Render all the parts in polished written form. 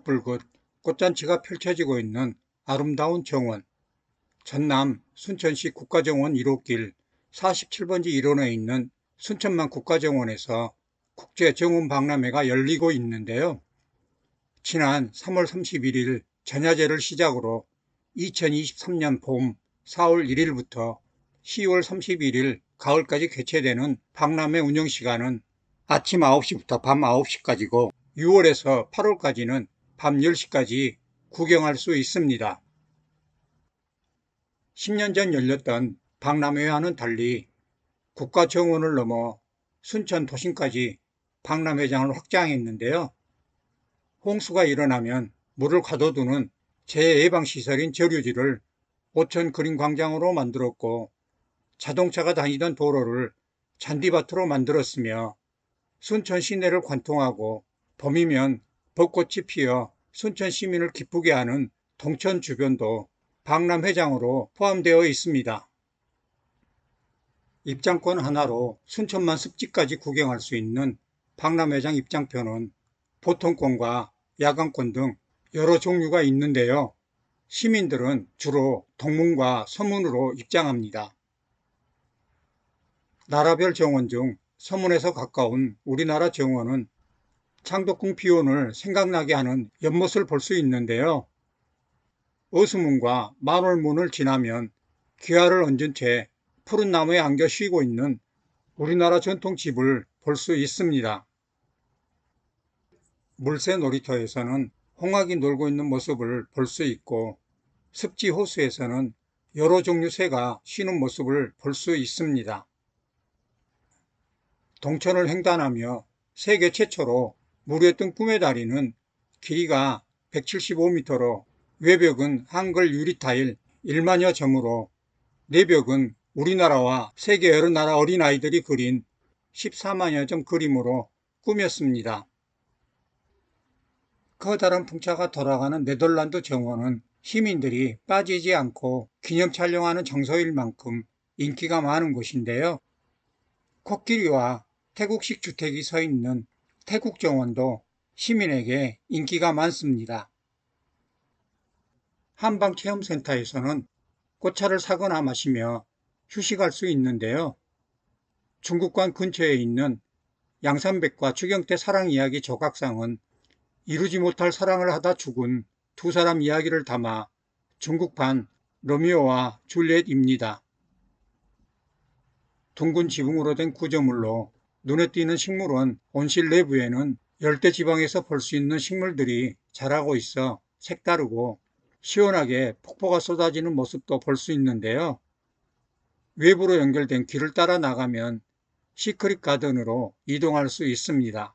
불긋불긋 꽃잔치가 펼쳐지고 있는 아름다운 정원, 전남 순천시 국가정원 1호길 47번지 1원에 있는 순천만 국가정원에서 국제정원박람회가 열리고 있는데요. 지난 3월 31일 전야제를 시작으로 2023년 봄 4월 1일부터 10월 31일 가을까지 개최되는 박람회 운영시간은 아침 9시부터 밤 9시까지고 6월에서 8월까지는 밤 10시까지 구경할 수 있습니다. 10년 전 열렸던 박람회와는 달리 국가정원을 넘어 순천 도심까지 박람회장을 확장했는데요. 홍수가 일어나면 물을 가둬두는 재예방시설인 저류지를 오천 그린광장으로 만들었고, 자동차가 다니던 도로를 잔디밭으로 만들었으며, 순천 시내를 관통하고 봄이면 벚꽃이 피어 순천 시민을 기쁘게 하는 동천 주변도 박람회장으로 포함되어 있습니다. 입장권 하나로 순천만 습지까지 구경할 수 있는 박람회장 입장표는 보통권과 야간권 등 여러 종류가 있는데요. 시민들은 주로 동문과 서문으로 입장합니다. 나라별 정원 중 서문에서 가까운 우리나라 정원은 창덕궁 비원을 생각나게 하는 연못을 볼 수 있는데요. 어수문과 만월문을 지나면 귀화를 얹은 채 푸른 나무에 안겨 쉬고 있는 우리나라 전통집을 볼 수 있습니다. 물새 놀이터에서는 홍학이 놀고 있는 모습을 볼 수 있고, 습지 호수에서는 여러 종류 새가 쉬는 모습을 볼 수 있습니다. 동천을 횡단하며 세계 최초로 물에 뜬 꿈의 다리는 길이가 175m로 외벽은 한글 유리타일 1만여 점으로 내벽은 우리나라와 세계 여러 나라 어린아이들이 그린 14만여 점 그림으로 꾸몄습니다. 커다란 풍차가 돌아가는 네덜란드 정원은 시민들이 빠지지 않고 기념 촬영하는 장소일 만큼 인기가 많은 곳인데요. 코끼리와 태국식 주택이 서 있는 태국정원도 시민에게 인기가 많습니다. 한방체험센터에서는 꽃차를 사거나 마시며 휴식할 수 있는데요. 중국관 근처에 있는 양산백과 추경태 사랑이야기 조각상은 이루지 못할 사랑을 하다 죽은 두 사람 이야기를 담아 중국판 로미오와 줄리엣입니다. 둥근 지붕으로 된 구조물로 눈에 띄는 식물원 온실 내부에는 열대지방에서 볼 수 있는 식물들이 자라고 있어 색다르고 시원하게 폭포가 쏟아지는 모습도 볼 수 있는데요. 외부로 연결된 길을 따라 나가면 시크릿 가든으로 이동할 수 있습니다.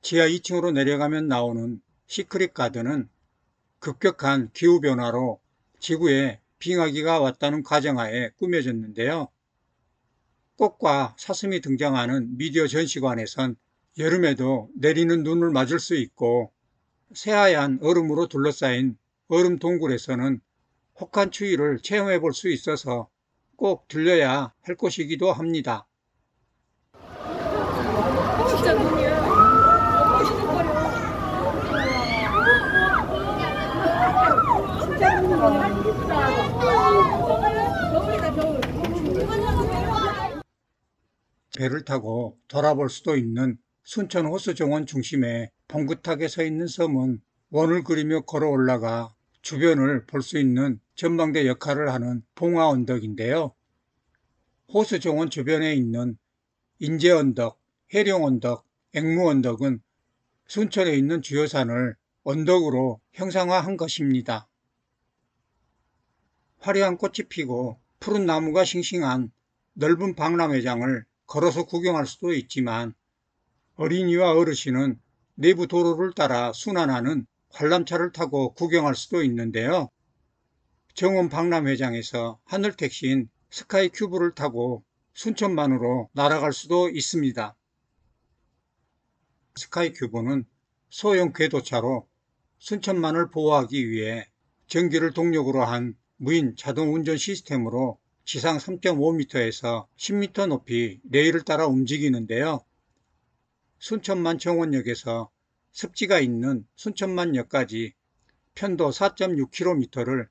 지하 2층으로 내려가면 나오는 시크릿 가든은 급격한 기후변화로 지구에 빙하기가 왔다는 가정하에 꾸며졌는데요. 꽃과 사슴이 등장하는 미디어 전시관에선 여름에도 내리는 눈을 맞을 수 있고, 새하얀 얼음으로 둘러싸인 얼음 동굴에서는 혹한 추위를 체험해 볼 수 있어서 꼭 들려야 할 곳이기도 합니다. 진짜 눈이야. 배를 타고 돌아볼 수도 있는 순천 호수정원 중심에 봉긋하게 서 있는 섬은 원을 그리며 걸어 올라가 주변을 볼 수 있는 전망대 역할을 하는 봉화언덕인데요. 호수정원 주변에 있는 인제언덕, 해룡언덕, 앵무언덕은 순천에 있는 주요 산을 언덕으로 형상화한 것입니다. 화려한 꽃이 피고 푸른 나무가 싱싱한 넓은 박람회장을 걸어서 구경할 수도 있지만, 어린이와 어르신은 내부 도로를 따라 순환하는 관람차를 타고 구경할 수도 있는데요. 정원 박람회장에서 하늘택시인 스카이큐브를 타고 순천만으로 날아갈 수도 있습니다. 스카이큐브는 소형 궤도차로 순천만을 보호하기 위해 전기를 동력으로 한 무인 자동 운전 시스템으로 지상 3.5m에서 10m 높이 레일을 따라 움직이는데요. 순천만 정원역에서 습지가 있는 순천만역까지 편도 4.6km를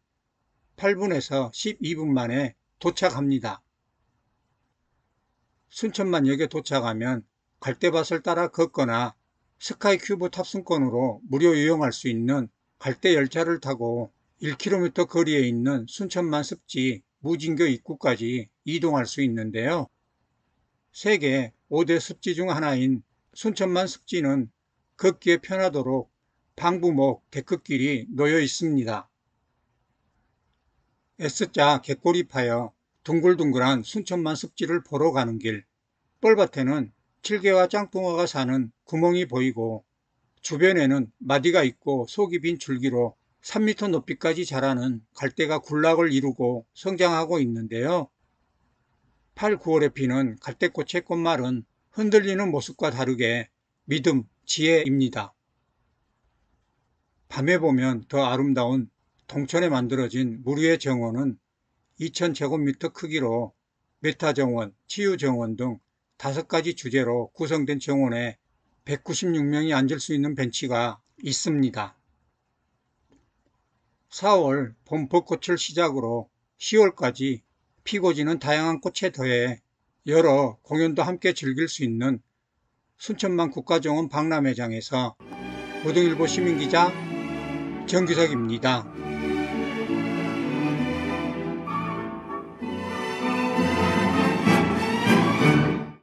8분에서 12분 만에 도착합니다. 순천만역에 도착하면 갈대밭을 따라 걷거나 스카이큐브 탑승권으로 무료 이용할 수 있는 갈대 열차를 타고 1km 거리에 있는 순천만 습지 무진교 입구까지 이동할 수 있는데요. 세계 5대 습지 중 하나인 순천만 습지는 걷기에 편하도록 방부목 데크길이 놓여 있습니다. S자 갯골이 파여 둥글둥글한 순천만 습지를 보러 가는 길, 뻘밭에는 칠개와 짱뚱어가 사는 구멍이 보이고 주변에는 마디가 있고 속이 빈 줄기로 3m 높이까지 자라는 갈대가 군락을 이루고 성장하고 있는데요. 8, 9월에 피는 갈대꽃의 꽃말은 흔들리는 모습과 다르게 믿음, 지혜입니다. 밤에 보면 더 아름다운 동천에 만들어진 무료의 정원은 2000제곱미터 크기로 메타정원, 치유정원 등 5가지 주제로 구성된 정원에 196명이 앉을 수 있는 벤치가 있습니다. 4월 봄 벚꽃을 시작으로 10월까지 피고 지는 다양한 꽃에 더해 여러 공연도 함께 즐길 수 있는 순천만 국가정원 박람회장에서 무등일보 시민기자 정규석입니다.